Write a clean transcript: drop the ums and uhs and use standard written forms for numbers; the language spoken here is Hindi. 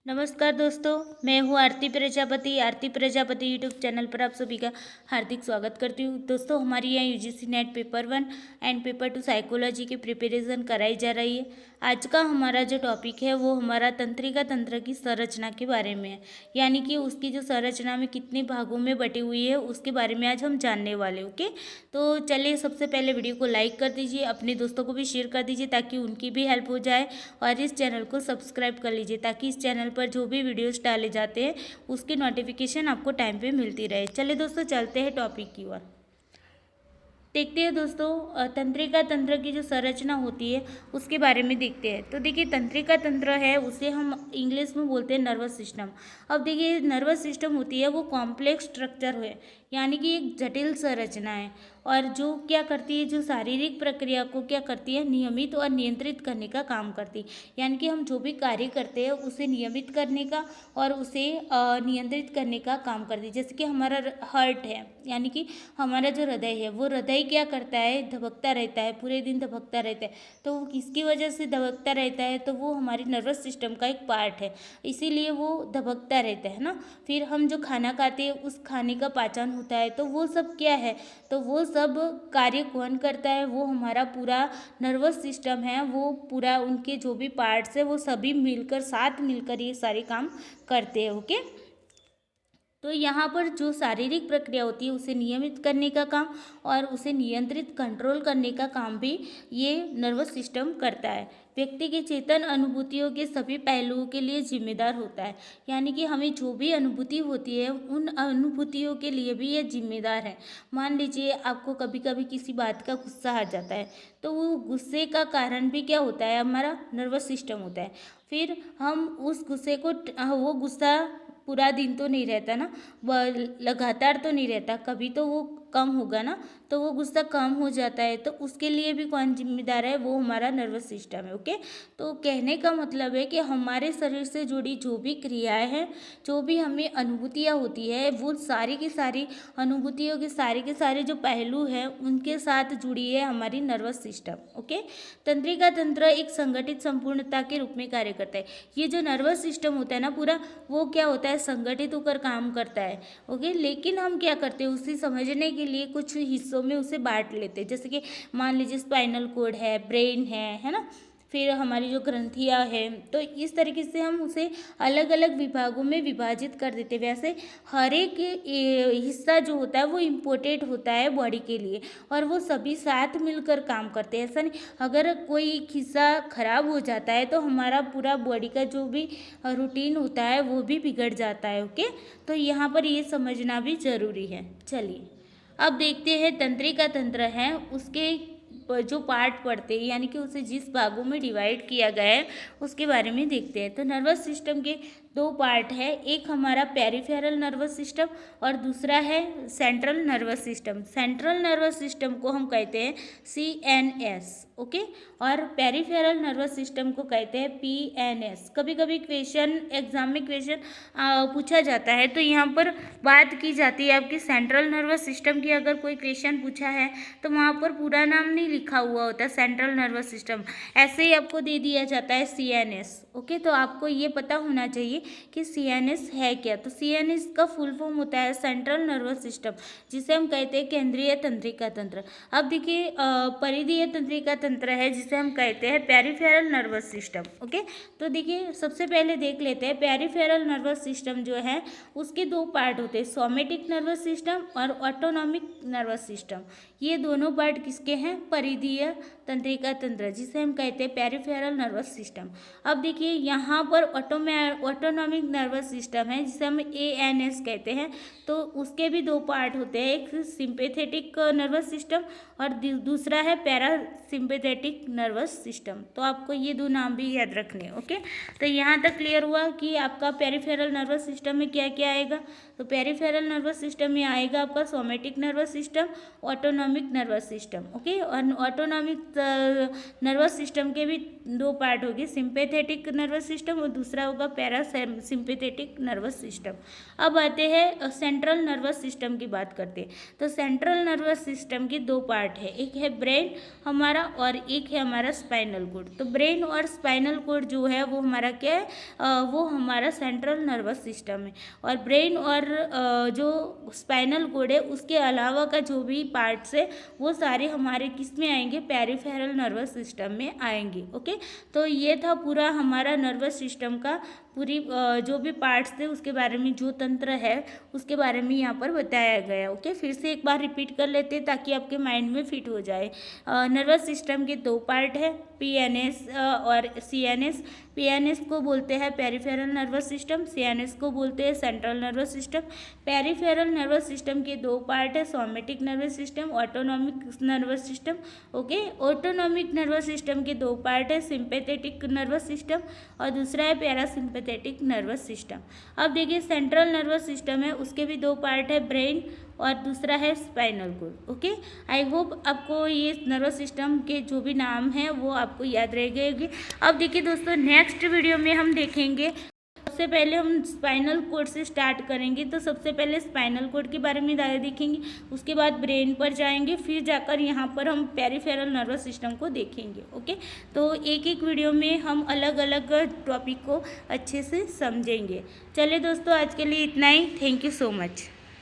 नमस्कार दोस्तों, मैं हूँ आरती प्रजापति यूट्यूब चैनल पर आप सभी का हार्दिक स्वागत करती हूँ। दोस्तों, हमारी यहाँ UGC net paper 1 and paper 2 psychology की प्रिपरेशन कराई जा रही है। आज का हमारा जो टॉपिक है वो हमारा तंत्रिका तंत्र की संरचना के बारे में है, यानी कि उसकी जो संरचना में कितने भागों में बटी हुई है उसके बारे में आज हम जानने वाले। ओके, तो चलिए सबसे पहले वीडियो को लाइक कर दीजिए, अपने दोस्तों को भी शेयर कर दीजिए ताकि उनकी भी हेल्प हो जाए, और इस चैनल को सब्सक्राइब कर लीजिए ताकि इस चैनल पर जो भी वीडियोस डाले जाते हैं उसकी नोटिफिकेशन आपको टाइम पे मिलती रहे। चलिए दोस्तों, चलते हैं टॉपिक की ओर। देखते हैं दोस्तों, तंत्रिका तंत्र की जो संरचना होती है उसके बारे में देखते हैं। तो देखिए, तंत्रिका तंत्र है उसे हम इंग्लिश में बोलते हैं नर्वस सिस्टम। अब देखिए, नर्वस सिस्टम होती है वो कॉम्प्लेक्स स्ट्रक्चर है, यानी कि एक जटिल संरचना है, और जो क्या करती है, जो शारीरिक प्रक्रिया को क्या करती है, नियमित और नियंत्रित करने का काम करती है। यानी कि हम जो भी कार्य करते हैं उसे नियमित करने का और उसे नियंत्रित करने का काम करती है। जैसे कि हमारा हार्ट है, यानी कि हमारा जो हृदय है, वो हृदय क्या करता है, धबकता रहता है, पूरे दिन धबकता रहता है। तो वो किसकी वजह से धबकता रहता है, तो वो हमारी नर्वस सिस्टम का एक पार्ट है, इसीलिए वो धबकता रहता है ना। फिर हम जो खाना खाते हैं उस खाने का पाचन होता है, तो वो सब क्या है, तो वो सब कार्य कौन करता है, वो हमारा पूरा नर्वस सिस्टम है, वो पूरा उनके जो भी पार्ट्स है वो सभी मिलकर साथ मिलकर ये सारे काम करते हैं। ओके, तो यहाँ पर जो शारीरिक प्रक्रिया होती है उसे नियमित करने का काम और उसे नियंत्रित कंट्रोल करने का काम भी ये नर्वस सिस्टम करता है। व्यक्ति के चेतन अनुभूतियों के सभी पहलुओं के लिए जिम्मेदार होता है, यानी कि हमें जो भी अनुभूति होती है उन अनुभूतियों के लिए भी ये जिम्मेदार है। मान लीजिए आपको कभी कभी किसी बात का गुस्सा आ जाता है, तो वो गुस्से का कारण भी क्या होता है, हमारा नर्वस सिस्टम होता है। फिर हम उस गुस्से को वो गुस्सा पूरा दिन तो नहीं रहता ना, लगातार तो नहीं रहता, कभी तो वो कम होगा ना, तो वो गुस्सा कम हो जाता है, तो उसके लिए भी कौन जिम्मेदार है, वो हमारा नर्वस सिस्टम है। ओके, तो कहने का मतलब है कि हमारे शरीर से जुड़ी जो भी क्रियाएं हैं, जो भी हमें अनुभूतियाँ होती है, वो सारी की सारी अनुभूतियों के सारे जो पहलू हैं उनके साथ जुड़ी है हमारी नर्वस सिस्टम। ओके, तंत्रिका तंत्र एक संगठित संपूर्णता के रूप में कार्य करता है। ये जो नर्वस सिस्टम होता है ना पूरा, वो क्या होता है, संगठित होकर काम करता है। ओके, लेकिन हम क्या करते हैं, उसे समझने के लिए कुछ हिस्सों में उसे बांट लेते हैं। जैसे कि मान लीजिए स्पाइनल कोड है, ब्रेन है ना, फिर हमारी जो ग्रंथियाँ हैं, तो इस तरीके से हम उसे अलग अलग विभागों में विभाजित कर देते हैं। वैसे हर एक हिस्सा जो होता है वो इम्पोर्टेंट होता है बॉडी के लिए, और वो सभी साथ मिलकर काम करते हैं। ऐसा नहीं, अगर कोई एक हिस्सा खराब हो जाता है तो हमारा पूरा बॉडी का जो भी रूटीन होता है वो भी बिगड़ जाता है। ओके, तो यहाँ पर ये समझना भी ज़रूरी है। चलिए अब देखते हैं तंत्रिका तंत्र है उसके जो पार्ट पढ़ते हैं, यानी कि उसे जिस भागों में डिवाइड किया गया है उसके बारे में देखते हैं। तो नर्वस सिस्टम के दो पार्ट है, एक हमारा पेरिफेरल नर्वस सिस्टम और दूसरा है central nervous system. Central nervous system को हम कहते हैं CNS। ओके, और पेरिफेरल नर्वस सिस्टम को कहते हैं PNS। कभी कभी क्वेश्चन एग्जाम में क्वेश्चन पूछा जाता है, तो यहाँ पर बात की जाती है आपकी सेंट्रल नर्वस सिस्टम की। अगर कोई क्वेश्चन पूछा है तो वहाँ पर पूरा नाम नहीं लिखा हुआ होता सेंट्रल नर्वस सिस्टम, ऐसे ही आपको दे दिया जाता है CNS। ओके, तो आपको ये पता होना चाहिए कि CNS है क्या। तो CNS का फुल फॉर्म होता है सेंट्रल नर्वस सिस्टम, जिसे हम कहते हैं केंद्रीय तंत्रिका तंत्र। अब देखिए, परिधीय तंत्रिका तंत्र है जिसे हम कहते हैं पेरिफेरल नर्वस सिस्टम। ओके, तो देखिए सबसे पहले देख लेते हैं पेरिफेरल नर्वस सिस्टम जो है उसके दो पार्ट होते हैं, सोमेटिक नर्वस सिस्टम और ऑटोनॉमिक नर्वस सिस्टम। ये दोनों पार्ट किसके हैं, परिधीय तंत्रिका तंत्र, जिसे हम कहते हैं पेरिफेरल नर्वस सिस्टम। अब देखिए यहाँ पर ऑटोनॉमिक नर्वस सिस्टम है जिसे हम ANS कहते हैं। तो उसके भी दो पार्ट होते हैं, एक सिंपैथेटिक नर्वस सिस्टम और दूसरा है पैरासिम्पैथेटिक नर्वस सिस्टम। तो आपको ये दो नाम भी याद रखने। ओके, तो यहाँ तक क्लियर हुआ कि आपका पेरिफेरल नर्वस सिस्टम में क्या क्या आएगा। तो पेरिफेरल नर्वस सिस्टम में आएगा आपका somatic nervous system, autonomic nervous system. Okay, और ऑटोनॉमिक नर्वस सिस्टम के भी दो पार्ट होंगे, सिंपैथेटिक नर्वस सिस्टम और दूसरा होगा पैरासिम्पैथेटिक नर्वस सिस्टम। अब आते हैं सेंट्रल नर्वस सिस्टम की बात करते हैं। तो सेंट्रल नर्वस सिस्टम के दो पार्ट है, एक है ब्रेन हमारा और एक है हमारा स्पाइनल कोड। तो ब्रेन और स्पाइनल कोड जो है वो हमारा क्या है, वो हमारा सेंट्रल नर्वस सिस्टम है। और ब्रेन और जो स्पाइनल कोड है उसके अलावा का जो भी पार्ट्स है वो सारे हमारे किस में आएंगे, पेरिफेरल नर्वस सिस्टम में आएंगे। ओके, तो ये था पूरा हमारा नर्वस सिस्टम का पूरी जो भी पार्ट्स थे उसके बारे में, जो तंत्र है उसके बारे में यहाँ पर बताया गया। ओके, फिर से एक बार रिपीट कर लेते हैं ताकि आपके माइंड में फिट हो जाए। नर्वस सिस्टम के दो पार्ट है, पीएनएस और सीएनएस। पीएनएस को बोलते हैं पेरिफेरल नर्वस सिस्टम, सीएनएस को बोलते हैं central nervous system. Peripheral nervous system के दो पार्ट है, somatic nervous system, autonomic nervous system. Okay, autonomic nervous system के दो पार्ट है, सिंपैथेटिक नर्वस सिस्टम और दूसरा है पैरासिम्पैथेटिक नर्वस सिस्टम। अब देखिए सेंट्रल नर्वस सिस्टम है, उसके भी दो पार्ट है, ब्रेन और दूसरा है spinal cord. Okay, I hope आपको ये नर्वस सिस्टम के जो भी नाम है वो आपको याद रह गए। अब देखिए दोस्तों, नेक्स्ट वीडियो में हम देखेंगे, सबसे पहले हम स्पाइनल कोड से स्टार्ट करेंगे। तो सबसे पहले स्पाइनल कोड के बारे में ज़्यादा देखेंगे, उसके बाद ब्रेन पर जाएंगे, फिर जाकर यहाँ पर हम पेरिफेरल नर्वस सिस्टम को देखेंगे। ओके, तो एक एक वीडियो में हम अलग अलग टॉपिक को अच्छे से समझेंगे। चलिए दोस्तों, आज के लिए इतना ही। Thank you so much.